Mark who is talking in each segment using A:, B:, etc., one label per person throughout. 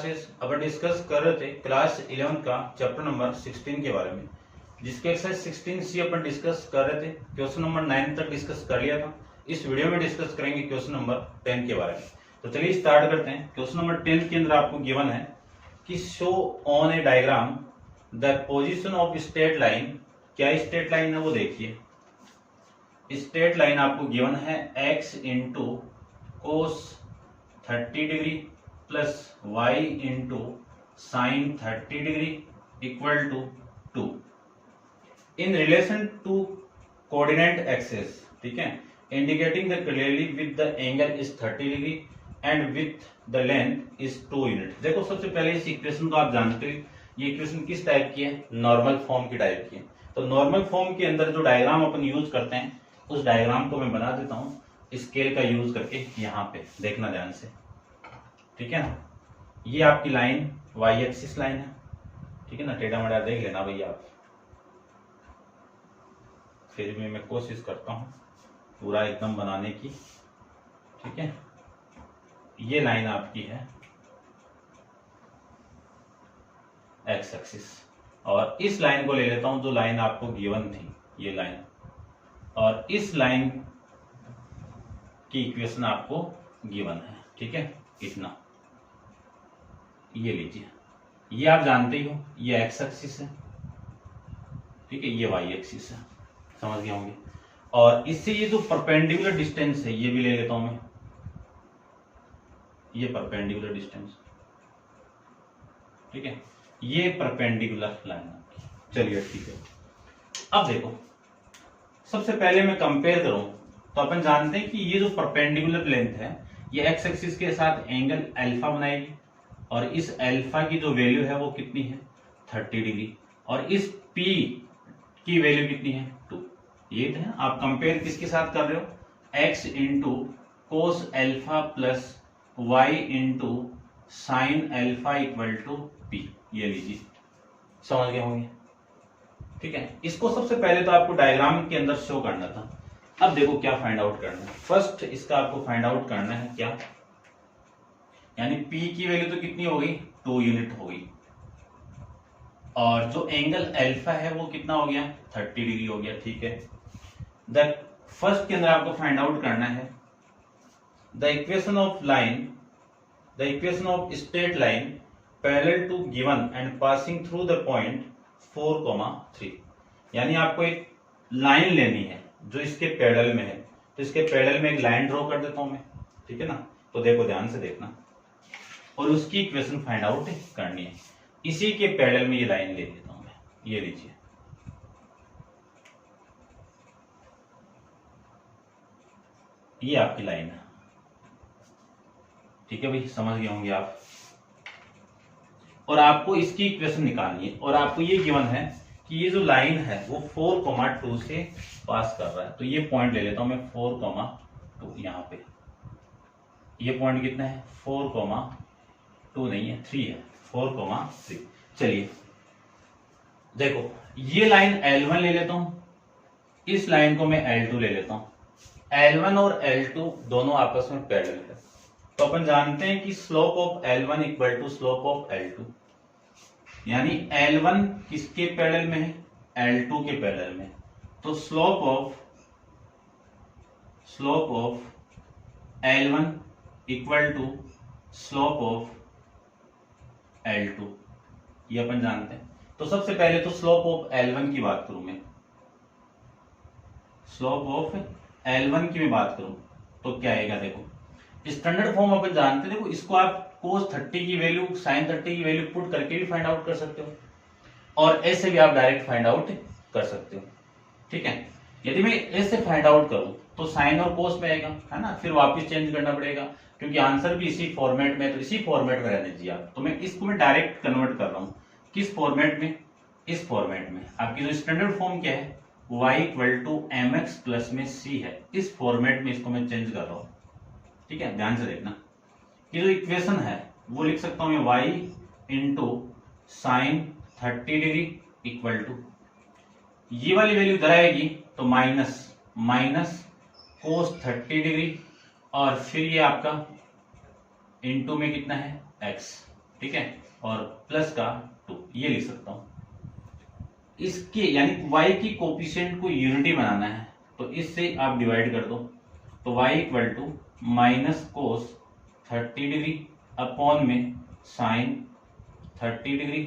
A: Classes अपन discuss कर रहे थे क्लास 11 का चैप्टर नंबर 16 के बारे में, जिसके एक्सरसाइज 16C अपन डिस्कस कर रहे थे। क्वेश्चन नंबर 9 तक डिस्कस कर लिया था। इस वीडियो में डिस्कस करेंगे क्वेश्चन नंबर 10 के बारे में। तो चलिए स्टार्ट करते हैं। क्वेश्चन नंबर 10 के अंदर आपको गिवन है कि show on a diagram the position of straight line. क्या स्ट्रेट लाइन है वो देखिए। स्ट्रेट लाइन आपको गिवन है x into cos 30 degree plus y into sine 30 degree equal to 2 in relation to coordinate axis. ठीक है, indicating the clearly with the angle is 30 degree and with the length is 2 unit. देखो सबसे पहले इस equation को आप जानते हो, ये इक्वेशन किस टाइप की है? नॉर्मल फॉर्म की टाइप की है। तो नॉर्मल फॉर्म के अंदर जो डायग्राम अपन यूज करते हैं उस डायग्राम को मैं बना देता हूं स्केल का यूज करके। यहाँ पे देखना ध्यान से, ठीक है ना। ये आपकी लाइन वाई एक्सिस लाइन है, ठीक है ना। टेढ़ा मेढ़ा देख लेना भैया आप, फिर भी मैं कोशिश करता हूं पूरा एकदम बनाने की, ठीक है। ये लाइन आपकी है एक्स एक्सिस, और इस लाइन को ले लेता हूं जो लाइन आपको गिवन थी, ये लाइन, और इस लाइन की इक्वेशन आपको गिवन है, ठीक है। इतना ये लीजिए, ये आप जानते ही हो, ये एक्स एक्सिस है, ठीक है, ये वाई एक्सिस है, समझ गए होंगे। और इससे ये जो परपेंडिकुलर डिस्टेंस है ये भी ले लेता हूं मैं, ये परपेंडिकुलर डिस्टेंस, ठीक है, ये परपेंडिकुलर लाइन। चलिए ठीक है। अब देखो सबसे पहले मैं कंपेयर करूं तो अपन जानते हैं कि ये जो परपेंडिकुलर लेंथ है ये एक्स एक्सिस के साथ एंगल अल्फा बनाएगी, और इस अल्फा की जो वैल्यू है वो कितनी है? 30 डिग्री, और इस P की वैल्यू कितनी है? 2। ये है, आप कंपेयर किसके साथ कर रहे हो? x into cos alpha plus y into sine alpha equal to P। ये लीजिए, समझ गए होंगे, ठीक है। इसको सबसे पहले तो आपको डायग्राम के अंदर शो करना था। अब देखो क्या फाइंड आउट करना है। फर्स्ट इसका आपको फाइंड आउट करना है क्या, यानी P की वैल्यू तो कितनी हो गई? 2 यूनिट हो गई, और जो एंगल अल्फा है वो कितना हो गया? 30 डिग्री हो गया, ठीक है। द फर्स्ट के अंदर आपको फाइंड आउट करना है the equation of line, the equation of straight line parallel to given and passing through the point 4,3। यानी आपको एक लाइन लेनी है जो इसके पैरेलल में है, तो इसके पैरेलल में एक लाइन ड्रॉ कर देता हूं मैं, ठीक है ना। तो देखो ध्यान से देखना, और उसकी इक्वेशन फाइंड आउट करनी है। इसी के पैरेलल में ये लाइन ले लेता हूं मैं, ये लीजिए, ये आपकी लाइन है, ठीक है भाई, समझ गए होंगे आप। और आपको इसकी इक्वेशन निकालनी है, और आपको ये गिवन है कि ये जो लाइन है वो 4,2 से पास कर रहा है। तो ये पॉइंट ले लेता हूं मैं 4,2, यहां पे ये पॉइंट कितना है? 4,2 नहीं है, 3 है, 4,3। चलिए देखो, ये लाइन L1 ले लेता हूं, इस लाइन को मैं L2 ले लेता हूं। L1 और L2 दोनों आपस में पैरेलल है, तो अपन जानते हैं कि slope of L1 equal to slope of L2, यानी L1 किसके पैरेलल में है? L2 के पैरेलल में। तो slope of L1 equal to slope of L2, ये अपन जानते हैं। तो सबसे पहले तो स्लोप ऑफ L1 की बात करूं मैं, स्लोप ऑफ L1 की मैं बात करूं तो क्या आएगा? देखो स्टैंडर्ड फॉर्म अपन जानते हैं, देखो इसको आप cos 30 की वैल्यू sin 30 की वैल्यू पुट करके भी फाइंड आउट कर सकते हो, और ऐसे भी आप डायरेक्ट फाइंड आउट कर सकते हो, ठीक है। यदि मैं ऐसे फाइंड आउट करूं तो साइन और कोस में आएगा, है ना, फिर वापस चेंज करना पड़ेगा, क्योंकि आंसर भी इसी फॉर्मेट में, तो इसी फॉर्मेट में रहने दीजिए आप। तो मैं इसको मैं डायरेक्ट कन्वर्ट कर रहा हूं, किस फॉर्मेट में? इस फॉर्मेट में। आपकी जो स्टैंडर्ड फॉर्म क्या है? y equal to mx plus में c है, इस फॉर्मेट में इसको मैं चेंज कर रहा हूं, ठीक है। ध्यान से देखना, ये जो इक्वेशन है वो लिख सकता हूं मैं y into sine 30 degree equal to, ये वाली वैल्यू इधर आएगी तो माइनस कोस 30 डिग्री, और फिर ये आपका इंटू में कितना है? x, ठीक है, और प्लस का 2 ये लिख सकता हूं। इसके यानी y की कोफिशिएंट को यूनिटी बनाना है तो इससे आप डिवाइड कर दो, तो y equal to minus cos 30 degree upon में साइन 30 डिग्री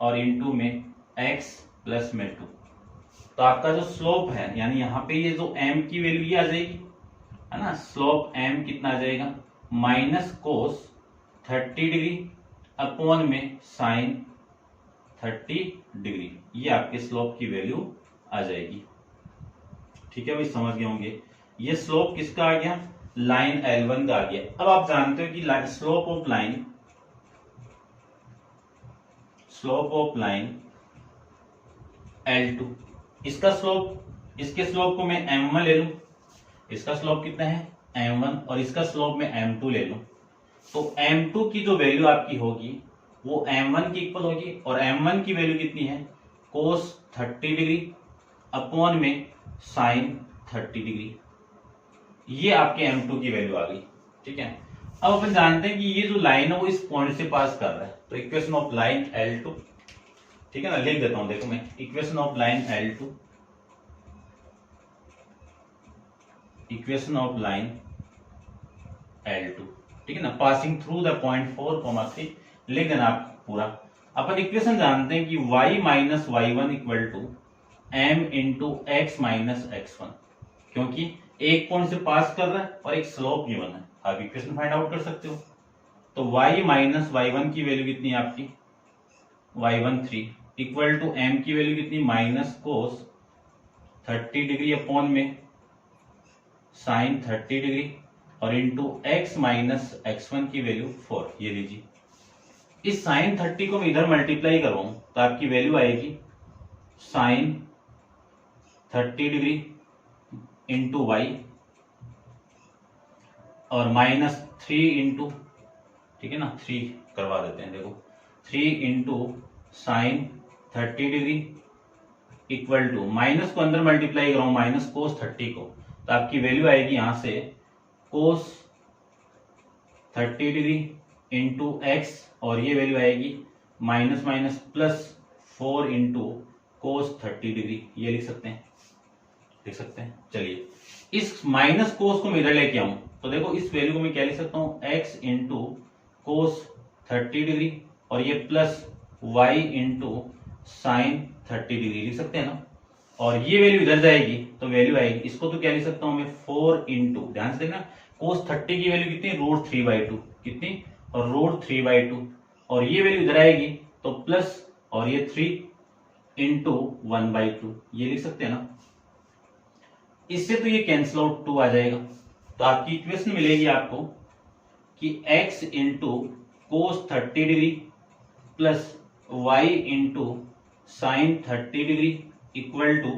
A: और इनटू में x प्लस में 2। तो आपका जो स्लोप है यानी यहाँ पे ये जो m की वैल्यू ये आ जाएगी, है ना, स्लोप m कितना आ जाएगा माइनस कोस 30 डिग्री अपॉन में साइन 30 डिग्री, ये आपके स्लोप की वैल्यू आ जाएगी। ठीक है भाई, समझ गए होंगे। ये स्लोप किसका आ गया, लाइन L1 का आ गया। अब आप जानते हो कि स्लोप ऑफ लाइन L2, इसका स्लोप, इसके स्लोप को मैं M1 ले लूं, इसका स्लोप कितना है M1 और इसका स्लोप मैं M2 ले लूं, तो M2 की जो वैल्यू आपकी होगी वो M1 की इक्वल होगी और M1 की वैल्यू कितनी है कोस 30 डिग्री अपॉन में साइन 30 डिग्री, ये आपके M2 की वैल्यू आ गई। ठीक है, अब अपन जानते हैं कि ये जो लाइन है वो इस पॉइंट से पास कर रहा है, तो इक्वेशन ऑफ लाइन L2, ठीक है ना, लिख देता हूं, देखो मैं equation of line L2, equation of line L2, ठीक है ना, पासिंग थ्रू द पॉइंट 4,3 लिख देना आप पूरा। अपन इक्वेशन जानते हैं कि y minus y1 equal to m into x minus x1, क्योंकि एक पॉइंट से पास कर रहा है और एक स्लोप गिवन है, आप इक्वेशन फाइंड आउट कर सकते हो। तो y माइनस y1 की वैल्यू कितनी है आपकी y1 3 इक्वल टू m की वैल्यू कितनी माइनस कोस 30 डिग्री अपॉन में साइन 30 डिग्री और इंटू x माइनस x1 की वैल्यू 4, ये लीजिए। इस साइन 30 को मैं इधर मल्टीप्लाई करवाऊं तो आपकी वैल्यू आएगी साइन 30 डिग्री इंटू वाई और माइनस 3 इंटू, ठीक है ना, 3 करवा देते हैं, देखो 3 into sine 30 degree equal to, minus को अंदर मल्टीप्लाई कराऊं माइनस कोस 30 को, तो आपकी वैल्यू आएगी यहां से कोस 30 डिग्री इंटू एक्स और ये वैल्यू आएगी minus minus plus 4 into cos 30 degree, ये लिख सकते हैं। चलिए इस माइनस कोस को मैं इधर लेके आऊं तो देखो इस वैल्यू को मैं क्या लिख सकता हूं x इंटू कोस 30 डिग्री और ये plus y into sine 30 degree लिख सकते हैं ना, और ये वैल्यू इधर जाएगी तो वैल्यू आएगी, इसको तो क्या लिख सकता हूं मैं 4 इंटू, ध्यान से देखना कोस 30 की वैल्यू कितनी √3/2, कितनी और √3/2 और ये वैल्यू इधर आएगी तो प्लस और ये 3 इंटू 1/2, ये लिख सकते हैं ना। इससे तो ये कैंसिल आउट 2 आ जाएगा, तो आपकी इक्वेशन मिलेगी आपको कि x into cos 30 degree plus y into sine 30 degree equal to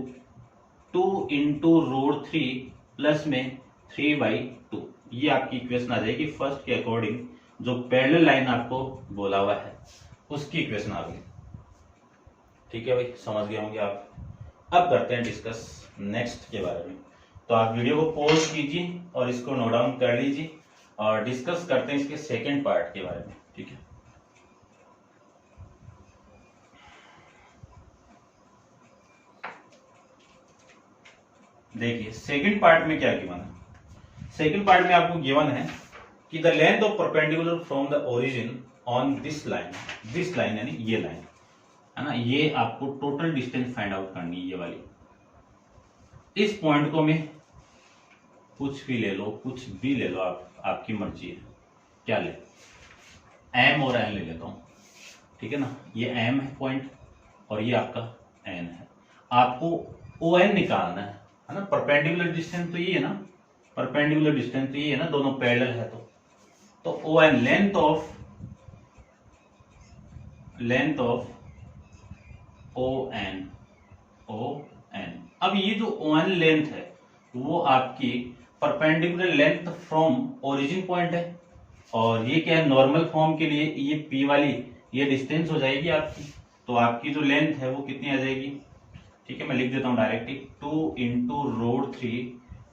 A: 2 into √3 plus में 3/2, ये आपकी इक्वेशन आ जाएगी फर्स्ट के अकॉर्डिंग, जो पैरेलल लाइन आपको बोला हुआ है उसकी इक्वेशन आ गई। ठीक है भाई, समझ गए होंगे आप। अब करते हैं डिस्कस नेक्स्ट के बारे में, तो आप वीडियो को पॉज कीजिए और इसको नोट डाउन कर लीजिए और डिस्कस करते हैं इसके सेकंड पार्ट के बारे में। ठीक है, देखिए सेकंड पार्ट में क्या गिवन है। सेकंड पार्ट में आपको गिवन है कि the length of perpendicular from the origin on this line यानी ये लाइन है ना, ये आपको टोटल डिस्टेंस फाइंड आउट करनी है, ये वाली। इस पॉइंट को मैं कुछ भी ले लो, आपकी मर्जी है, क्या ले, m और n ले लेता हूं, ठीक है ना, ये m है पॉइंट और ये आपका n है। आपको ON निकालना है ना, परपेंडिकुलर डिस्टेंस तो ये है ना, परपेंडिकुलर डिस्टेंस तो ये है ना, दोनों पैरेलल है तो ON लेंथ ऑफ ON। अब ये जो ON लेंथ है वो आपकी perpendicular length from origin point है, और ये क्या है नॉर्मल फॉर्म के लिए ये P वाली ये डिस्टेंस हो जाएगी आपकी, तो आपकी जो लेंथ है वो कितनी आ जाएगी। ठीक है, मैं लिख देता हूं डायरेक्टली 2 इंटू √3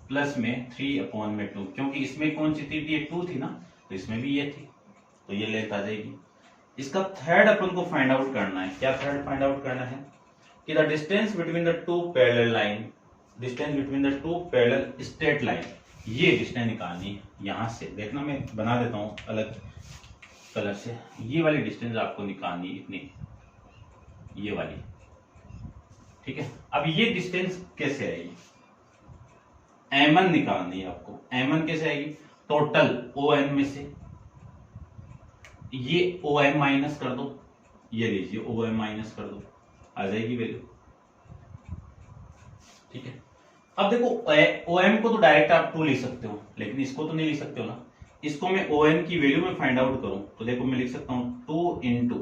A: प्लस में 3/2, क्योंकि इसमें कौन सी थी, ये 2 थी ना, तो इसमें भी ये थी, तो ये लेंथ आ जाएगी इसका थर्ड अपन को फाइंड आउट करना है। क्या थर्ड फाइंड आउट करना है कि the distance between the two parallel line, distance between the two parallel straight line, ये डिस्टेंस निकालनी है। यहां से देखना, मैं बना देता हूं अलग कलर से। ये वाली डिस्टेंस आपको निकालनी है, इतनी, ये वाली, ठीक है। अब ये डिस्टेंस कैसे आएगी, m1 निकालनी है आपको। m1 कैसे आएगी, टोटल ON में से ये OM माइनस कर दो, ये लीजिए OM माइनस कर दो, आ जाएगी वैल्यू, ठीक है। अब देखो OM को तो डायरेक्ट आप 2 लिख सकते हो, लेकिन इसको तो नहीं लिख सकते हो ना। इसको मैं OM की वैल्यू में फाइंड आउट करूं तो देखो मैं लिख सकता हूं 2 इंटू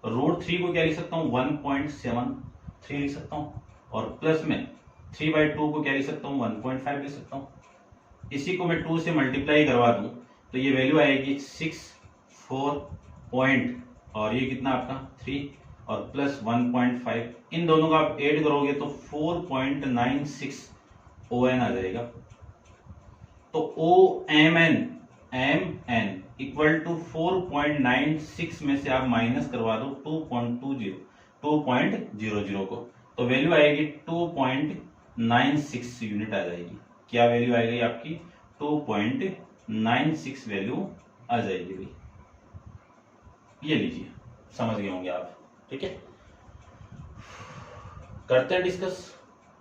A: √3 को क्या लिख सकता हूं 1.73 लिख सकता हूं, और प्लस में 3/2 को क्या लिख सकता हूं 1.5 लिख सकता हूं। इसी को मैं 2 से मल्टीप्लाई करवा दूं तो ये वैल्यू आएगी 6.4 पॉइंट, और ये कितना आपका 3 और प्लस 1.5, इन दोनों का आप ऐड करोगे तो 4.96 ON आ जाएगा। तो MN इक्वल टू 4.96 में से आप माइनस करवा दो 2.00 को, तो वैल्यू आएगी 2.96 यूनिट आ जाएगी। क्या वैल्यू आएगी आपकी 2.96 वैल्यू आ जाएगी भाई, ये लीजिए, समझ गए होंगे आप, ठीक है। करते हैं डिस्कस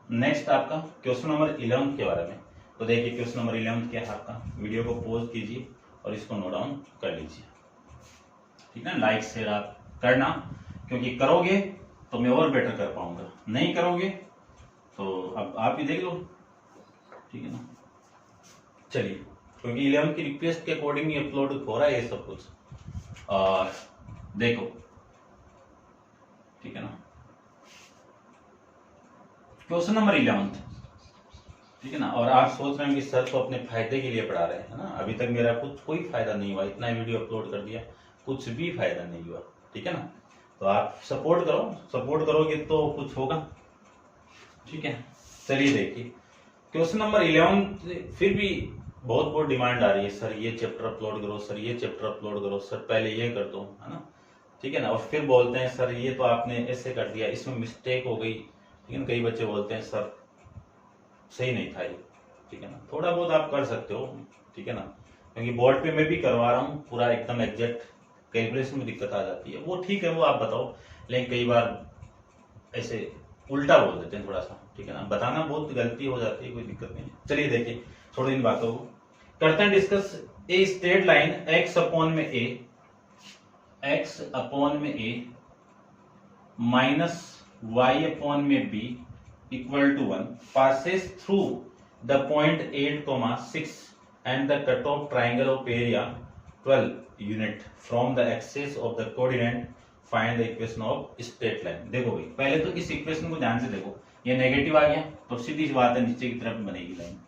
A: नेक्स्ट आपका क्वेश्चन नंबर 11 के बारे में। तो देखिए क्वेश्चन नंबर 11 क्या है आपका, वीडियो को पॉज कीजिए और इसको नोट डाउन कर लीजिए, ठीक है। लाइक शेयर आप करना, क्योंकि करोगे तो मैं और बेटर कर पाऊंगा, नहीं करोगे तो अब आप ही देख लो, ठीक है ना। चलिए, क्योंकि 11 की रिक्वेस्ट के अकॉर्डिंग ही अपलोड हो रहा है ये सब कुछ, और देखो, ठीक है ना। क्वेश्चन नंबर 11, ठीक है ना। और आप सोच रहे हैं कि सर तो अपने फायदे के लिए पढ़ा रहे हैं ना, अभी तक मेरा कुछ कोई फायदा नहीं हुआ, इतना वीडियो अपलोड कर दिया, कुछ भी फायदा नहीं हुआ, ठीक है ना। तो आप सपोर्ट करो, सपोर्ट करोगे तो कुछ होगा, ठीक है। चलिए देखिए क्वेश्चन नंबर 11, फिर भी बहुत डिमांड आ रही है, सर ये चैप्टर अपलोड करो, सर ये चैप्टर अपलोड करो, सर पहले ये कर दो, है ना, ठीक है ना। और फिर बोलते हैं सर ये तो आपने ऐसे कर दिया, इसमें मिस्टेक हो गई, लेकिन कई बच्चे बोलते हैं सर सही नहीं था ये, ठीक है ना। थोड़ा बहुत आप कर सकते हो, ठीक है ना, क्योंकि बोर्ड पे मैं भी करवा रहा हूँ पूरा एकदम एग्जैक्ट, कैलकुलेशन में दिक्कत आ जाती है, वो ठीक है, वो आप बताओ, लेकिन कई बार ऐसे उल्टा बोल देते हैं थोड़ा सा, ठीक है ना। बताना बहुत गलती हो जाती है, कोई दिक्कत नहीं। चलिए देखिए थोड़ी इन बातों को करते हैं discuss. A straight line x upon में a माइनस y अपॉन में b equal to 1 passes through the point 8,6 and the cut off triangle of area 12 unit from the axis of the coordinate, find the equation of straight line। देखो भाई पहले तो इस equation को ध्यान से देखो, ये नेगेटिव आ गया तो सीधी सी बात है नीचे की तरफ बनेगी लाइन,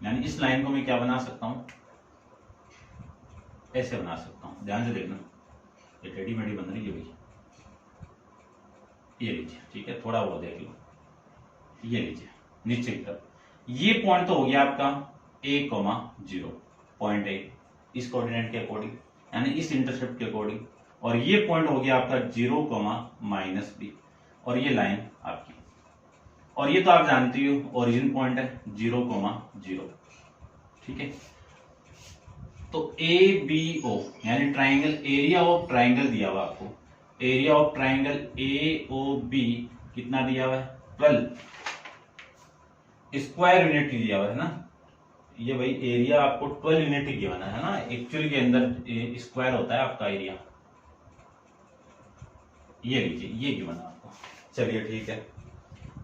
A: यानी इस लाइन को मैं क्या बना सकता हूं, ऐसे बना सकता हूं, ध्यान से देखना, ये टेढ़ी मेढ़ी बन रही है भाई, ये लीजिए, ठीक है, थोड़ा वो देख लो, ये लीजिए नीचे की तरफ, ये पॉइंट तो हो गया आपका a,0 पॉइंट ए इस कोऑर्डिनेट के अकॉर्डिंग, यानी इस इंटरसेप्ट के अकॉर्डिंग, और ये पॉइंट हो गया आपका 0, -b, और ये लाइन आपकी, और ये तो आप जानते हो ओरिजिन पॉइंट है 0, ठीक है। तो ABO यानी ट्राइंगल, एरिया ऑफ ट्राइंगल दिया हुआ आपको, एरिया ऑफ ट्राइंगल AOB कितना दिया हुआ है 12 स्क्वायर यूनिट दिया हुआ है ना, ये भाई एरिया आपको 12 यूनिट ही गिवन है ना, एक्चुअली के अंदर स्क्वायर होता है आपका एरिया, ये लीजिए ये गिवन है आपको। चलिए ठीक है,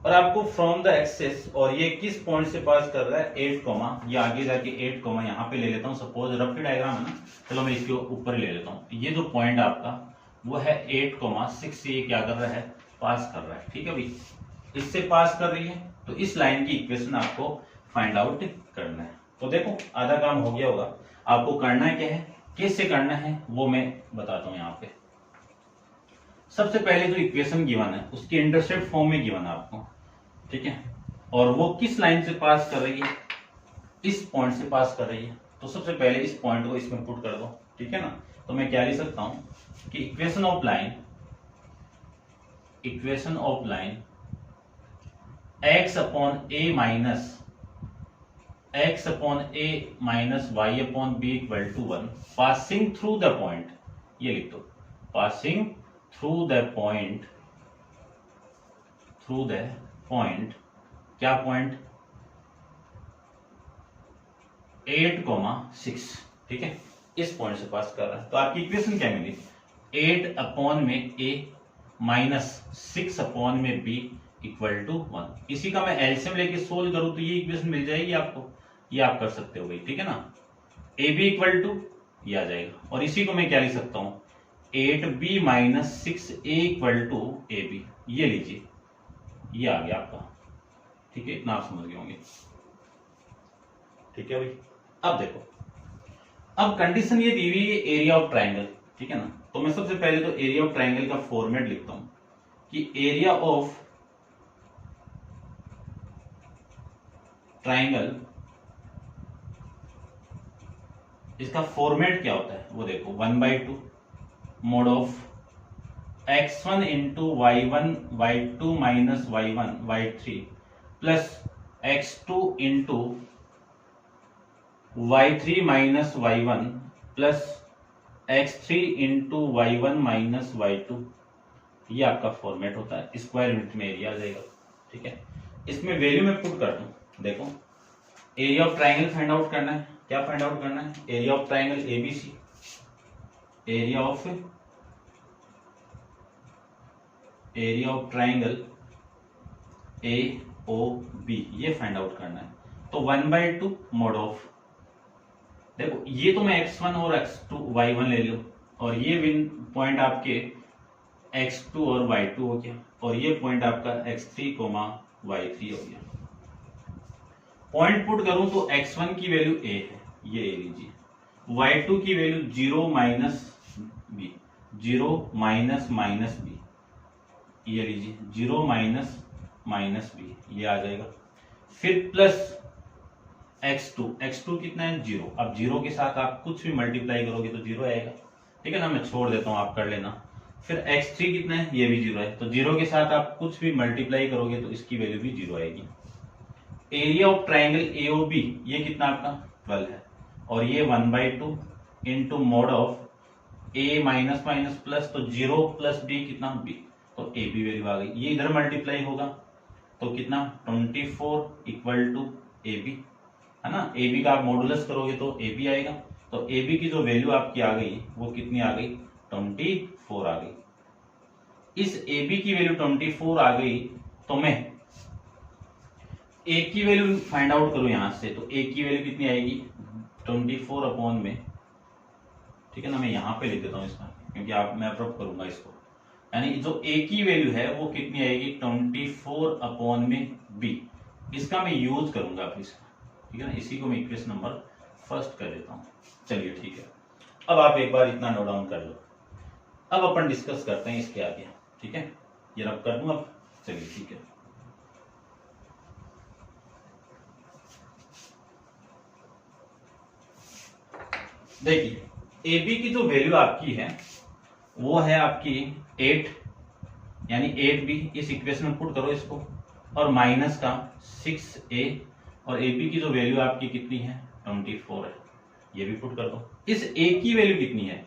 A: और आपको फ्रॉम द एक्सेस, और ये किस पॉइंट से पास कर रहा है 8, ये आगे जाके 8, यहाँ पे ले लेता हूँ, सपोज रफ डायग्राम है ना, चलो मैं इसके ऊपर ले लेता हूँ, ये जो पॉइंट आपका वो है 8,6 से ये क्या कर रहा है पास कर रहा है, ठीक है भाई, इससे पास कर रही है, तो इस लाइन की इक्वेशन आपको फाइंड आउट करना है। तो देखो आधा काम हो गया होगा, आपको करना क्या है, कैसे करना है वो मैं बताता हूँ यहाँ पे। सबसे पहले जो इक्वेशन गिवन है उसकी इंटरसेप्ट फॉर्म में गिवन है आपको, ठीक है, और वो किस लाइन से पास कर रही है, इस पॉइंट से पास कर रही है, तो सबसे पहले इस पॉइंट को इसमें पुट कर दो, ठीक है ना, तो मैं क्या लिख सकता हूं कि equation of line x upon a minus y upon b equal to 1 passing through the point, ये लिख दो, पासिंग थ्रू द पॉइंट क्या पॉइंट 8,6, ठीक है, इस पॉइंट से पास कर रहा है। तो आपकी इक्वेशन क्या मिली, 8 अपॉन में a माइनस 6 अपॉन में b इक्वल टू 1। इसी का मैं एलसीएम लेके सोल्व करूं तो ये इक्वेशन मिल जाएगी आपको, ये आप कर सकते हो भाई, ठीक है ना। ab इक्वल टू ये आ जाएगा, और इसी को मैं क्या लिख सकता हूं 8b minus 6a equal to ab, ये लीजिए, ये आ गया आपका, ठीक है, इतना आप समझ गए होंगे, ठीक है भाई। अब देखो, अब कंडीशन ये दी हुई है एरिया ऑफ ट्राइंगल, ठीक है ना। तो मैं सबसे पहले तो एरिया ऑफ ट्राइंगल का फॉर्मेट लिखता हूं कि एरिया ऑफ ट्राइंगल, इसका फॉर्मेट क्या होता है वो देखो, 1/2 mode of x1 into y1 y2 minus y1 y3 plus x2 into y3 minus y1 plus x3 into y1 minus y2, ये आपका फॉर्मेट होता है। स्क्वायर यूनिट में एरिया आ जाएगा, ठीक है। इसमें वैल्यू में पुट कर दूं, देखो area of triangle find out करना है, क्या फाइंड आउट करना है, area of triangle ABC, area of triangle AOB, ये फाइंड आउट करना है। तो 1/2 मोड ऑफ, देखो ये तो मैं x1 और x2 y1 ले लो, और ये पॉइंट आपके x2 और y2 हो गया, और ये पॉइंट आपका x3, y3 हो गया। पॉइंट पुट करूं तो x1 की वैल्यू a है, ये a लीजिए, y2 की value 0 minus b, 0 minus b, ये लीजिए 0 माइनस b, ये आ जाएगा। फिर प्लस x2 कितना है 0, अब 0 के साथ आप कुछ भी मल्टीप्लाई करोगे तो 0 आएगा, ठीक है ना, मैं छोड़ देता हूं, आप कर लेना। फिर x3 कितना है, ये भी 0 है, तो 0 के साथ आप कुछ भी मल्टीप्लाई करोगे तो इसकी वैल्यू भी 0 आएगी। एरिया ऑफ ट्राइंगल AOB, ये कितना आपका 12 है, और ये 1/2 into mode of a minus minus plus, तो 0 प्लस b कितना b, तो AB वैल्यू आ गई। ये इधर मल्टीप्लाई होगा तो कितना 24 इक्वल टू AB, है ना। AB का आप मॉडुलस करोगे तो AB आएगा, तो AB की जो वैल्यू आपकी आ गई वो कितनी आ गई 24 आ गई। इस AB की वैल्यू 24 आ गई, तो मैं A की वैल्यू फाइंड आउट करूं यहां से, तो A की वैल्यू कितनी आएगी 24 अपॉन में, ठीक है ना, मैं यहां पे लिख देता हूं इसका, क्योंकि मैं अप्रूव करूंगा इसको, यानी जो A की वैल्यू है वो कितनी आएगी 24 अपॉन में B, इसका मैं यूज करूंगा आप इसका, ठीक है ना। इसी को मैं इक्वेशन नंबर फर्स्ट कर देता हूं। चलिए ठीक है, अब आप एक बार इतना नोट डाउन कर लो, अब अपन डिस्कस करते हैं इसके आगे, ठीक है। ये रब कर दूं अब, चलिए ठीक है। देखिए AB की जो वैल्यू आपकी है वो है आपकी 8, यानी 8B, इस इक्वेशन में पुट करो इसको, और माइनस का 6A, और AB की जो वैल्यू आपकी कितनी है 24 है, ये भी पुट कर दो। इस A की वैल्यू कितनी है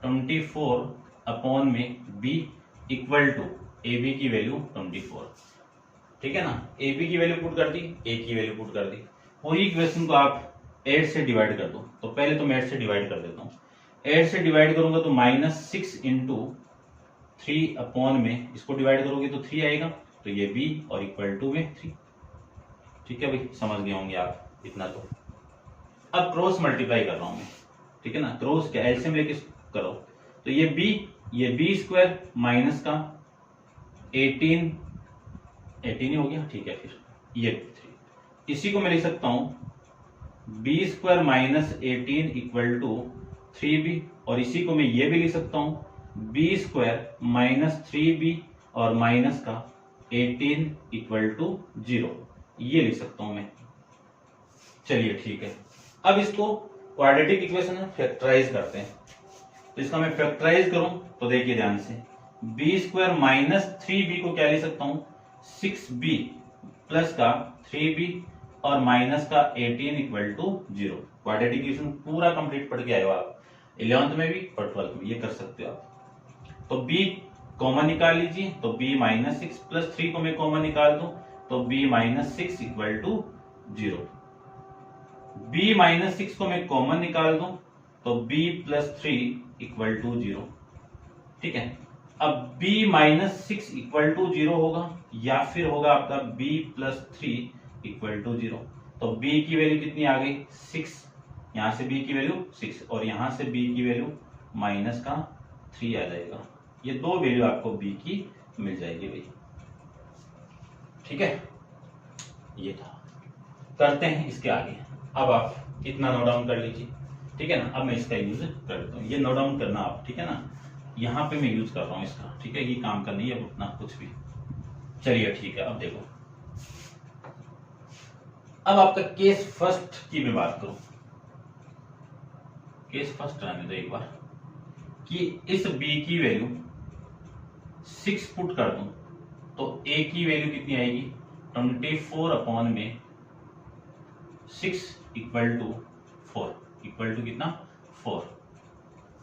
A: 24 अपॉन में B इक्वल टू AB की वैल्यू 24, ठीक है ना। AB की वैल्यू पुट कर दी, A की वैल्यू पुट कर दी, पूरी इक्वेशन को आप 8 से डिवाइड कर दो। तो पहले तो मैं 8 से डिवाइड कर देता हूं, 8 से डिवाइड करूंगा तो माइनस 6 इंटू 3 अपॉन में, इसको डिवाइड करोगे तो 3 आएगा, तो ये B और इक्वल टू में 3, ठीक है भाई, समझ गए होंगे आप इतना। तो अब क्रॉस मल्टीप्लाई कर रहा हूं मैं, ठीक है ना, क्रॉस क्या एलसीएम लेके करो, तो ये B स्क्वायर माइनस का 18 ही हो गया, ठीक है। फिर ये 3, इसी को मैं लिख सकता हूं B square minus 18 equal to 3B, और इसी को मैं ये भी लिख सकता हूं B स्क्वायर माइनस 3B और माइनस का 18 इक्वल टू 0, ये लिख सकता हूं मैं। चलिए ठीक है, अब इसको क्वाड्रेटिक इक्वेशन में फैक्टराइज करते हैं। तो इसका मैं फैक्टराइज करूं तो देखिए ध्यान से, बी स्क्वायर माइनस 3b को क्या ले सकता हूं, 6b प्लस का 3b और माइनस का 18 इक्वल टू 0। क्वाड्रेटिक इक्वेशन पूरा कंप्लीट पढ़ के आए हो आप, 11th में भी और 12th में, ये कर सकते हो आप। तो b कॉमन निकाल लीजिए, तो b माइनस 6 प्लस 3 को मैं कॉमन निकाल दूं तो b minus 6 equal to 0। b minus 6 को मैं कॉमन निकाल दूं तो b प्लस 3 इक्वल टू 0। ठीक है, अब b माइनस 6 इक्वल टू 0 होगा या फिर होगा आपका b प्लस 3 इक्वल टू 0। तो b की वैल्यू कितनी आ गई, 6, यहां से b की वैल्यू 6 और यहां से b की वैल्यू माइनस का 3 आ जाएगा। ये दो वैल्यू आपको b की मिल जाएगी भाई। ठीक है, ये था। करते हैं इसके आगे। अब आप इतना नोट डाउन कर लीजिए, ठीक है ना। अब मैं इसका यूज कर लेता हूँ, ये नोट डाउन करना आप, ठीक है ना। यहाँ पे मैं यूज कर रहा हूँ इसका, ठीक है, ये काम का नहीं है उतना कुछ भी। चलिए ठीक है, अब देखो, अब आपका केस फर्स्ट की मैं बात करूं, केस फर्स्ट रहने दो एक बार, कि इस b की वैल्यू 6 पुट कर दूं तो a की वैल्यू कितनी आएगी, 24 अपॉन में 6 इक्वल टू 4, इक्वल टू कितना, 4,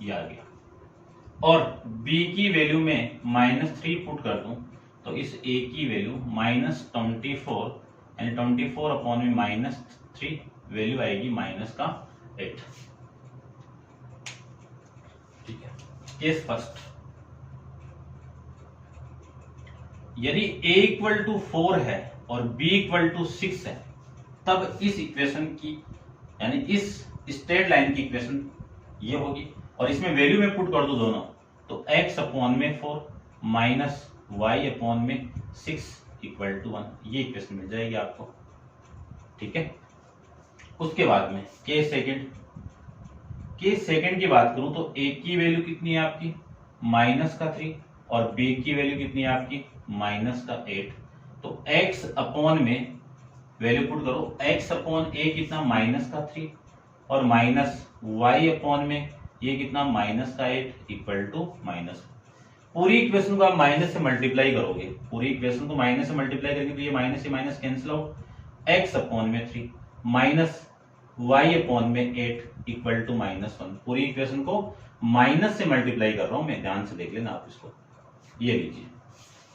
A: ये आ गया। और b की वैल्यू में -3 पुट कर दूं तो इस a की वैल्यू -24 यानी 24 अपॉन में -3 वैल्यू आएगी -8। ठीक है, केस फर्स्ट, यदि a इक्वल टू 4 है और b इक्वल टू 6 है, तब इस इक्वेशन की यानी इस स्ट्रेट लाइन की इक्वेशन ये होगी, और इसमें वैल्यू में पुट कर दो दोनों तो x अपॉन में 4 माइनस y अपॉन में 6 इक्वल टू 1, ये इक्वेशन मिल जाएगी आपको। ठीक है, उसके बाद में केस सेकंड, केस सेकंड की बात करूं तो a की वैल्यू कितनी है आपकी, -3 और b की वैल्यू कितनी है आपकी, -8। तो x अपॉन में वैल्यू पुट करो, x अपॉन a कितना, -3 और माइनस y अपॉन में ये कितना, -8 इक्वल टू माइनस, पूरी इक्वेशन को आप माइनस से मल्टीप्लाई करोगे, पूरी इक्वेशन को माइनस से मल्टीप्लाई करेंगे तो ये माइनस से minus cancel out, x upon में 3 माइनस y अपॉन में 8 इक्वल टू -1। पूरी इक्वेशन को माइनस से मल्टीप्लाई कर रहा हूं मैं, ध्यान से देख लेना आप इसको। ये लीजिए,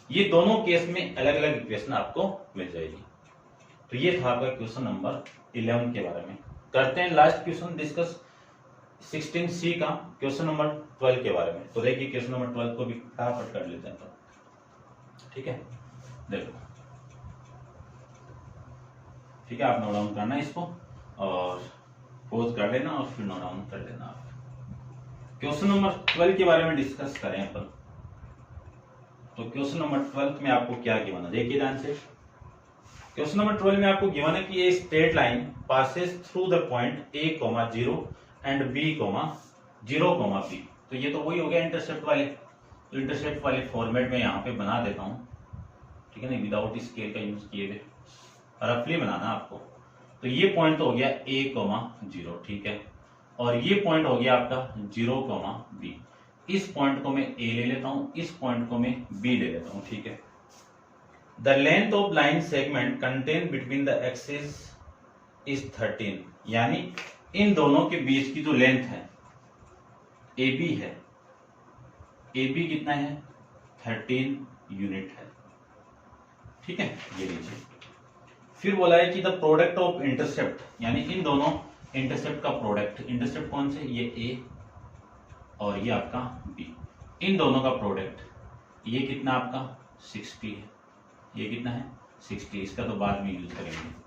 A: ये दोनों केस में अलग अलग इक्वेशन आपको मिल जाएगी। तो ये था आपका क्वेश्चन नंबर 11 के बारे में। करते हैं लास्ट क्वेश्चन डिस्कस 16C का क्वेश्चन नंबर 12 के बारे में। तो देखिए क्वेश्चन नंबर 12 को भी फटाफट कर लेते हैं तो, ठीक है, देखो, ठीक है, आप नोट डाउन करना इसको और पोज कर लेना और फिर नोट डाउन कर लेना आप। क्वेश्चन नंबर 12 के बारे में डिस्कस करें अपन। तो क्वेश्चन नंबर 12 में आपको क्या गिवन है, देखिए ध्यान से। क्वेश्चन नंबर 12 में आपको गिवन है कि ए straight line passes through the point a, 0 and b, 0, b। तो ये तो वही हो गया इंटरसेप्ट वाले, तो इंटरसेप्ट वाले फॉर्मेट में यहाँ पे बना देता हूँ, ठीक है ना, विदाउट स्केल का यूज किए हुए, रफली बनाना आपको। तो ये पॉइंट तो हो गया a, 0, ठीक है, और ये पॉइंट हो गया आपका 0, b। इस पॉइंट को मैं a ले लेता हूं, इस पॉइंट को मैं b ले लेता हूं, ठीक है। The length of line segment contain between the axis is 13, यानी इन दोनों के बीच की जो लेंथ है AB है, AB कितना है, 13 यूनिट है, ठीक है, ये लीजिए। फिर बोला है कि द प्रोडक्ट ऑफ इंटरसेप्ट, यानी इन दोनों इंटरसेप्ट का प्रोडक्ट, इंटरसेप्ट कौन से, ये A और ये आपका B, इन दोनों का प्रोडक्ट, ये कितना आपका 60 है, ये कितना है 60, इसका तो बाद में यूज करेंगे।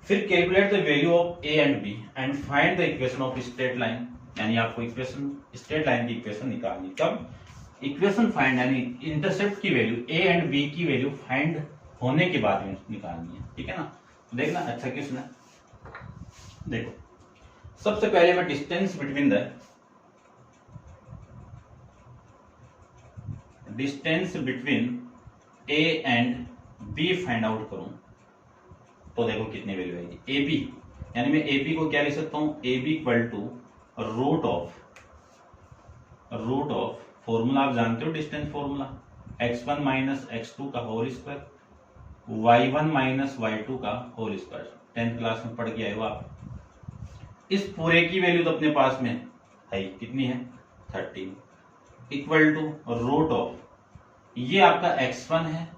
A: फिर calculate the value of A and B and find the equation of straight line, यानी आपको इक्वेशन स्ट्रेट लाइन की इक्वेशन निकालनी। कब इक्वेशन फाइंड, यानी इंटरसेप्ट की वैल्यू A एंड B की वैल्यू फाइंड होने के बाद में निकालनी है, ठीक है ना। तो देखना अच्छा क्वेश्चन है, देखो सबसे पहले मैं distance between A and B find out करूं तो देखो कितनी वैल्यू आएगी। AB यानी मैं AB को क्या लिख सकता हूं, AB equal to root of root of, formula आप जानते हो distance formula, x1 minus x2 का whole square, y1 minus y2 का होल स्क्वायर। 10th क्लास में पढ़ के आए हो आप। इस पूरे की वैल्यू तो अपने पास में है, कितनी है 13, इक्वल टू रूट ऑफ, ये आपका x1 है,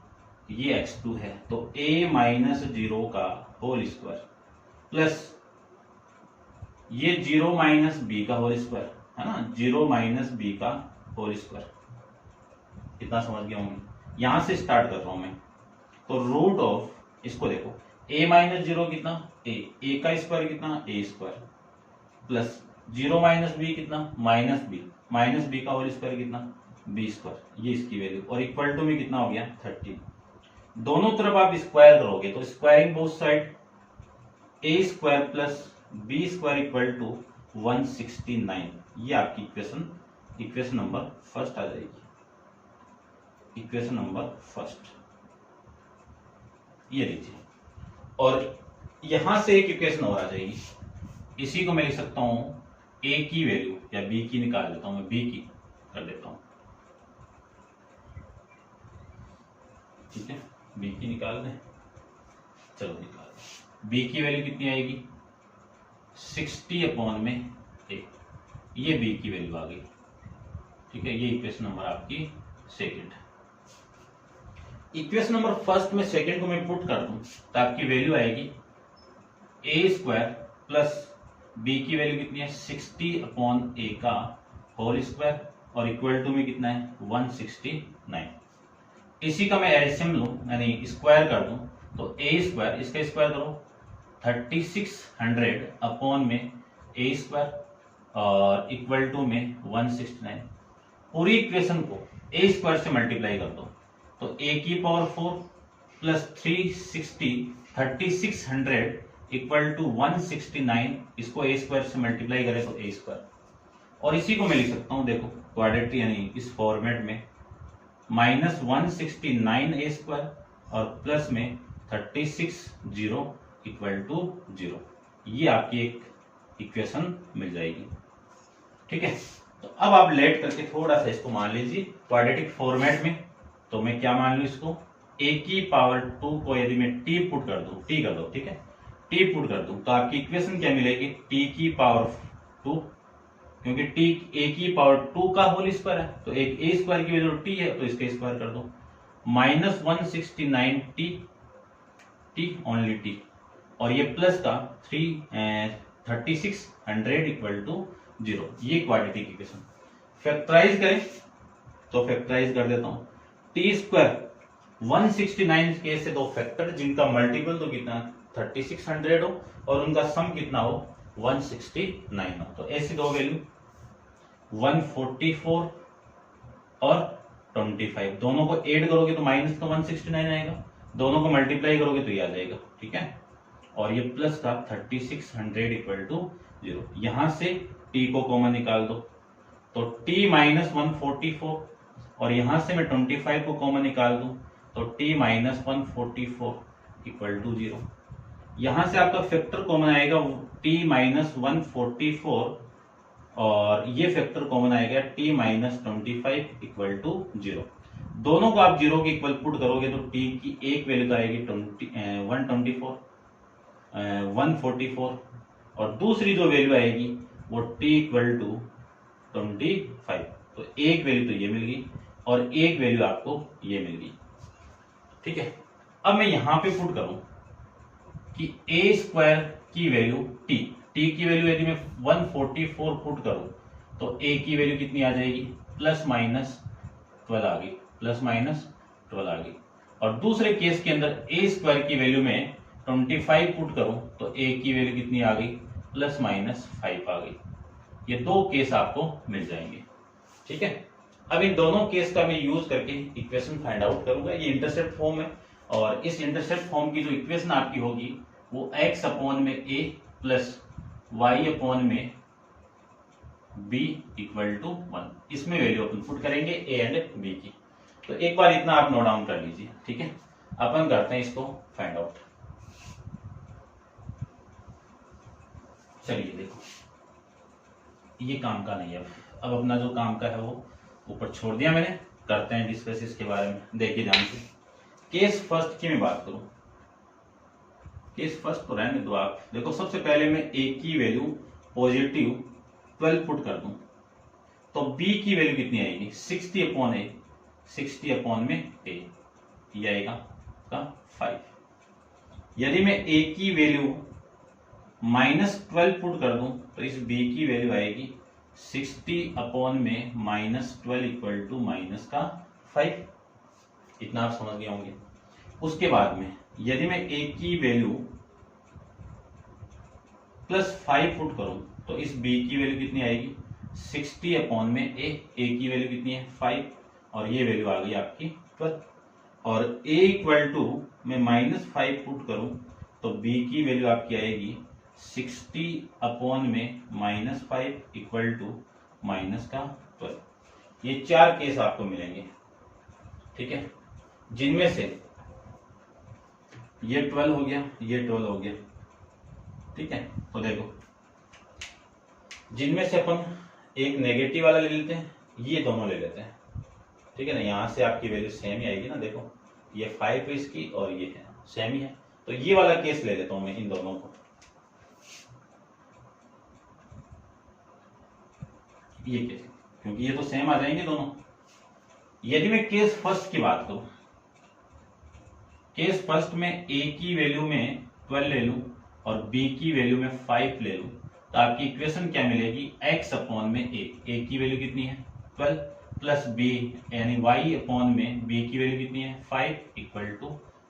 A: ये x2 है, तो a माइनस 0 का होल स्क्वायर प्लस ये 0 माइनस बी का होल स्क्वायर, है ना, 0 माइनस बी का होल स्क्वायर। इतना समझ गया हूं। यहां से स्टार्ट कर रहा हूं मैं, तो रूट ऑफ, इसको देखो, a माइनस 0 कितना, a का स्क्वायर कितना, a square, plus 0 minus B कितना, माइनस बी का होल स्क्वायर कितना, बी स्क्वायर, ये इसकी वैल्यू, और इक्वल टू में कितना हो गया 13। दोनों तरफ आप स्क्वायर करोगे तो squaring both side, a square plus B square equal to 169, ये आपकी इक्वेशन नंबर फर्स्ट आ जाएगी, इक्वेशन नंबर फर्स्ट, ये लीजिए। और यहां से एक इक्वेशन और आ जाएगी, इसी को मैं लिख सकता हूं a की वैल्यू, या b की निकाल देता हूं मैं, b की कर देता हूं, ठीक है, b की निकाल दें, चलो निकाल। b की वैल्यू कितनी आएगी 60 अपॉन में a, ये b की वैल्यू आ गई, ठीक है। ये इक्वेशन नंबर आपकी सेकंड है। इक्वेशन नंबर फर्स्ट में सेकंड को मैं पुट कर दूं तो आपकी वैल्यू आएगी a स्क्वायर प्लस b की वैल्यू कितनी है 60 अपॉन a का होल स्क्वायर, और इक्वल टू में कितना है 169। इसी का मैं एलसीएम लूं, यानी स्क्वायर कर दूं, तो a स्क्वायर, इसका स्क्वायर करो 3600 अपॉन में a स्क्वायर, और इक्वल टू में 169। पूरी इक्वेशन को a स्क्वायर से मल्टीप्लाई कर दो, तो a की पावर 4 प्लस 3600 इक्वल टू 169, इसको a स्क्वायर से मल्टीप्लाई करें तो a स्क्वायर, और इसी को मैं लिख सकता हूं, देखो क्वाड्रेटिक, यानी इस फॉर्मेट में माइनस 169 a स्क्वायर और प्लस में 36 0 इक्वल टू 0, ये आपकी एक इक्वेशन मिल जाएगी, ठीक है। तो अब आप लेट करके थोड़ा सा इसको मान लीजिए क्वाड्रेटिक फॉर्मेट में, तो मैं क्या मान लूं इसको, a की पावर 2 को यदि मैं t पुट कर दूं, t कर दो, ठीक है, t पुट कर दूं, तो आपकी इक्वेशन क्या मिलेगी, t की पावर 2, क्योंकि t a की पावर 2 का होल स्क्वायर है, तो एक a स्क्वायर की वैल्यू t है, तो इसका स्क्वायर कर दो, माइनस 169 t ओनली t, और ये प्लस का 3600 इक्वल टू 0, ये क्वाड्रेटिक इक्वेशन। फैक्टराइज करें तो फैक्टराइज कर देता हूं, टी स्क्वायर 169 के से दो फैक्टर जिनका मल्टीपल तो कितना 3600 हो और उनका सम कितना हो 169 हो, तो ऐसी दो वैल्यू 144 और 25, दोनों को ऐड करोगे तो माइनस का 169 आएगा, दोनों को मल्टीप्लाई करोगे तो ये आ जाएगा, ठीक है, और ये प्लस का 3600 इक्वल टू 0। यहां से t को कॉमन निकाल दो, तो t माइनस 144, और यहां से मैं 25 को कॉमन निकाल दूं तो t माइनस 144 इक्वल टू 0। यहां से आपका फैक्टर कॉमन आएगा t माइनस 144, और ये फैक्टर कॉमन आएगा t माइनस 25 इक्वल टू 0। दोनों को आप 0 के इक्वल पुट करोगे तो t की एक वैल्यू तो आएगी 144, और दूसरी जो वैल्यू आएगी वो t इक्वल टू 25, तो एक वैल्यू तो ये मिल गई और एक वैल्यू आपको ये मिल गई, ठीक है। अब मैं यहां पे पुट करूं कि a स्क्वायर की वैल्यू t की वैल्यू यदि मैं 144 पुट करूं तो a की वैल्यू कितनी आ जाएगी प्लस माइनस 12 आ गई, प्लस माइनस 12 आ गई। और दूसरे केस के अंदर a स्क्वायर की वैल्यू में 25 पुट करूं तो a की वैल्यू कितनी आ गई प्लस माइनस 5 आ गई। ये दो केस आपको मिल जाएंगे, ठीक है। अब इन दोनों केस का मैं यूज करके इक्वेशन फाइंड आउट करूंगा। ये इंटरसेप्ट फॉर्म है और इस इंटरसेप्ट फॉर्म की जो इक्वेशन आपकी होगी वो x अपॉन में a प्लस y अपॉन में b इक्वल टू 1, इसमें वैल्यू अपन पुट करेंगे a एंड b की। तो एक बार इतना आप नोट डाउन कर लीजिए, ठीक है। अपन करते हैं इसको फाइंड आउट। चलिए देखो, ये काम का नहीं है, अब अपना जो काम का है वो ऊपर छोड़ दिया मैंने, करते हैं डिस्कस इसके बारे में। देखिए ध्यान से, केस फर्स्ट की मैं बात करूं, केस फर्स्ट तो रहने दो आप। देखो सबसे पहले मैं ए की वैल्यू पॉजिटिव 12 पुट कर दूं तो बी की वैल्यू कितनी आएगी 60 अपॉन ए, 60 अपॉन में ए, ये आएगा का 5। यदि मैं ए की वैल्यू -12 पुट कर दूं तो इस बी की वैल्यू आएगी 60 अपॉन में -12 इक्वल टू माइनस का 5। इतना आप समझ गए होंगे। उसके बाद में यदि मैं ए की वैल्यू +5 पुट करूं तो इस बी की वैल्यू कितनी आएगी 60 अपॉन में ए, ए की वैल्यू कितनी है 5 और ये वैल्यू आ गई आपकी 12। और a इक्वल टू मैं -5 पुट करूं तो b की वैल्यू आपकी आएगी 60 अपॉन में -5 इक्वल टू माइनस का 12। ये 4 केस आपको मिलेंगे, ठीक है, जिनमें से ये 12 हो गया, ये 12 हो गया, ठीक है। तो देखो जिनमें से अपन एक नेगेटिव वाला ले लेते हैं, ये दोनों ले लेते हैं, ठीक है ना। यहां से आपकी वैल्यू सेम ही आएगी ना, देखो ये 5 है इसकी और ये है सेम ही है। तो ये वाला केस ले लेता हूं मैं इन दोनों को, ये केस, क्योंकि ये तो सेम आ जाएंगे दोनों। यदि मैं केस फर्स्ट की बात करूं, केस फर्स्ट में a की वैल्यू में 12 ले लूं और b की वैल्यू में 5 ले लूं तो आपकी इक्वेशन क्या मिलेगी x अपॉन में a की वैल्यू कितनी है 12 प्लस b यानी y अपॉन में b की वैल्यू कितनी है 5 इक्वल टू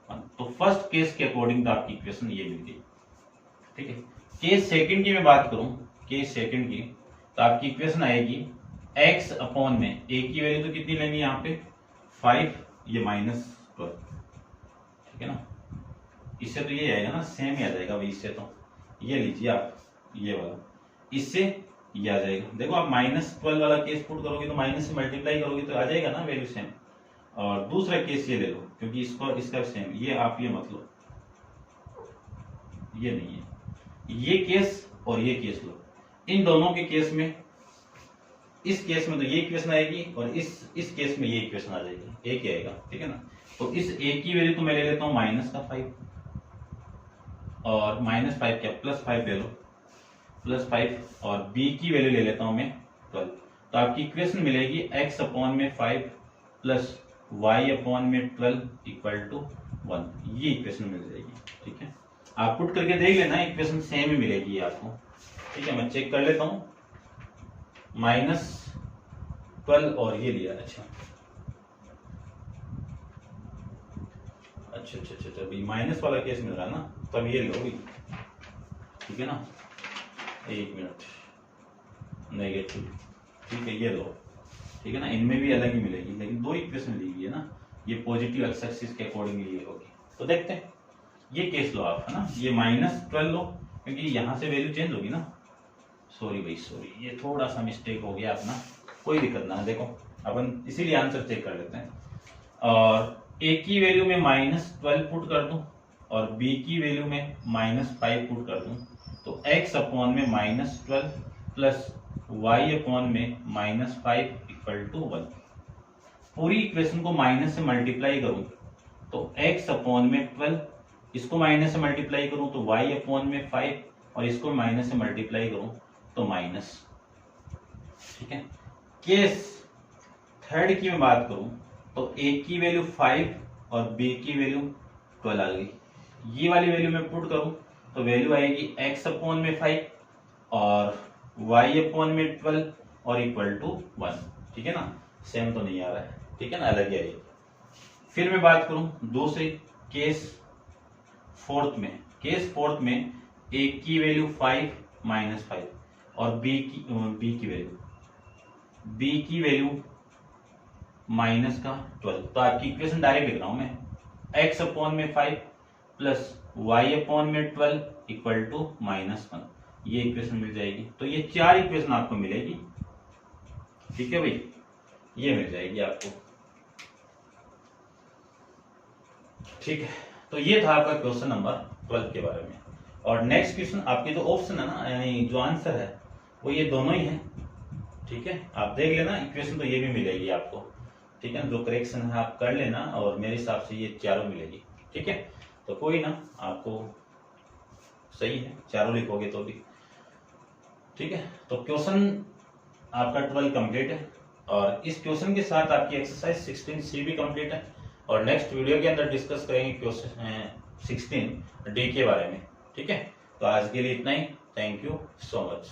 A: 1। तो फर्स्ट केस के अकॉर्डिंग तो आपकी इक्वेशन ये मिल गई, ठीक है। केस सेकंड की मैं बात करूं, केस सेकंड की, तो आपकी इक्वेशन आएगी x अपॉन में a की वैल्यू तो कितनी लेनी है यहाँ पे 5, ये -12, ठीक है ना। इससे तो ये आएगा ना, सेम ही आ जाएगा भाई इससे। तो ये लीजिए आप, ये वाला, इससे ये आ जाएगा। देखो आप -12 वाला केस पुट करोगे तो माइनस से मल्टीप्लाई करोगे तो आ जाएगा ना वैल्यू सेम। और दूसरा केस ये ले लो, क्योंकि इसको इसका सेम, ये आप ये मत लो, ये नहीं है, ये केस और ये केस लो। इन दोनों के केस में, इस केस में तो ये इक्वेशन आएगी और इस केस में ये इक्वेशन आ जाएगी, एक ही आएगा, ठीक है ना। तो इस a की वैल्यू तो मैं ले लेता हूं -5 और -5 क्या +5 ले लो, +5, और b की वैल्यू ले लेता हूं मैं 12। तो आपकी इक्वेशन मिलेगी x अपॉन में 5 प्लस y अपॉन में 12 इक्वल टू 1। ये इक्वेशन मिल जाएगी, ठीक है। आप पुट करके देख लेना, इक्वेशन सेम ही मिलेगी आपको, ठीक है। मैं चेक कर लेता हूं, -12 और ये लिया, अच्छा अच्छा अच्छा अच्छा, अभी माइनस वाला केस मिल रहा है ना, तो अब ये लो भी, ठीक है ना। 1 मिनट, नेगेटिव, ठीक है, ये लो, ठीक है ना। इनमें भी अलग ही मिलेगी, लेकिन दो इक्वेशन ली हुई है ना, ये पॉजिटिव एक्स एक्सिस के अकॉर्डिंगली ये होगी। तो देखते हैं, ये केस लो आप, है ना, ये -12 लो, क्योंकि यहां से वैल्यू चेंज होगी ना। सॉरी भाई सॉरी, ये थोड़ा सा मिस्टेक हो गया अपना, कोई दिक्कत ना है। देखो अपन इसीलिए आंसर चेक कर लेते हैं। और a की वैल्यू में -12 पुट कर दूं और b की वैल्यू में -5 पुट कर दूं तो x अपॉन में -12 प्लस y अपॉन में -5 इक्वल टू 1। पूरी इक्वेशन को माइनस से मल्टीप्लाई करूं तो x अपॉन में 12, इसको माइनस से मल्टीप्लाई करूं तो y अपॉन में 5 और इसको माइनस से मल्टीप्लाई करूं तो माइनस, ठीक है। केस थर्ड की मैं बात करूं तो a की वैल्यू 5 और b की वैल्यू 12 आ गई। ये वाली वैल्यू में पुट करूं तो वैल्यू आएगी x अपॉन में 5 और y अपॉन में 12 और इक्वल टू 1, ठीक है ना। सेम तो नहीं आ रहा है, ठीक है ना, अलग ही आएगी। फिर मैं बात करूं दूसरी केस फोर्थ में, केस फोर्थ में a की वैल्यू 5 -5 और b की वैल्यू -12। तो आपकी इक्वेशन डायरेक्ट लिख रहा हूं मैं, x अपॉन में 5 प्लस y अपॉन में 12 इक्वल टू -1। ये इक्वेशन मिल जाएगी। तो ये 4 इक्वेशन आपको मिलेगी, ठीक है भाई, ये मिल जाएगी आपको, ठीक है। तो ये था आपका क्वेश्चन नंबर 12 के बारे में। और नेक्स्ट क्वेश्चन, आपके जो ऑप्शन है ना, यानी जो आंसर है वो ये दोनों ही है, ठीक है, आप देख लेना इक्वेशन तो ये भी मिलेगी आपको, ठीक है, जो करेक्शन है आप कर लेना और मेरे हिसाब से ये चारों मिलेगी, ठीक है। तो कोई ना, आपको सही है, चारों लिखोगे तो भी ठीक है। तो क्वेश्चन आपका 12 कंप्लीट है और इस क्वेश्चन के साथ आपकी एक्सरसाइज 16C भी कंप्लीट है और नेक्स्ट वीडियो के अंदर डिस्कस करेंगे क्वेश्चन 16D के बारे में, ठीक है। तो आज के लिए इतना ही, थैंक यू सो मच।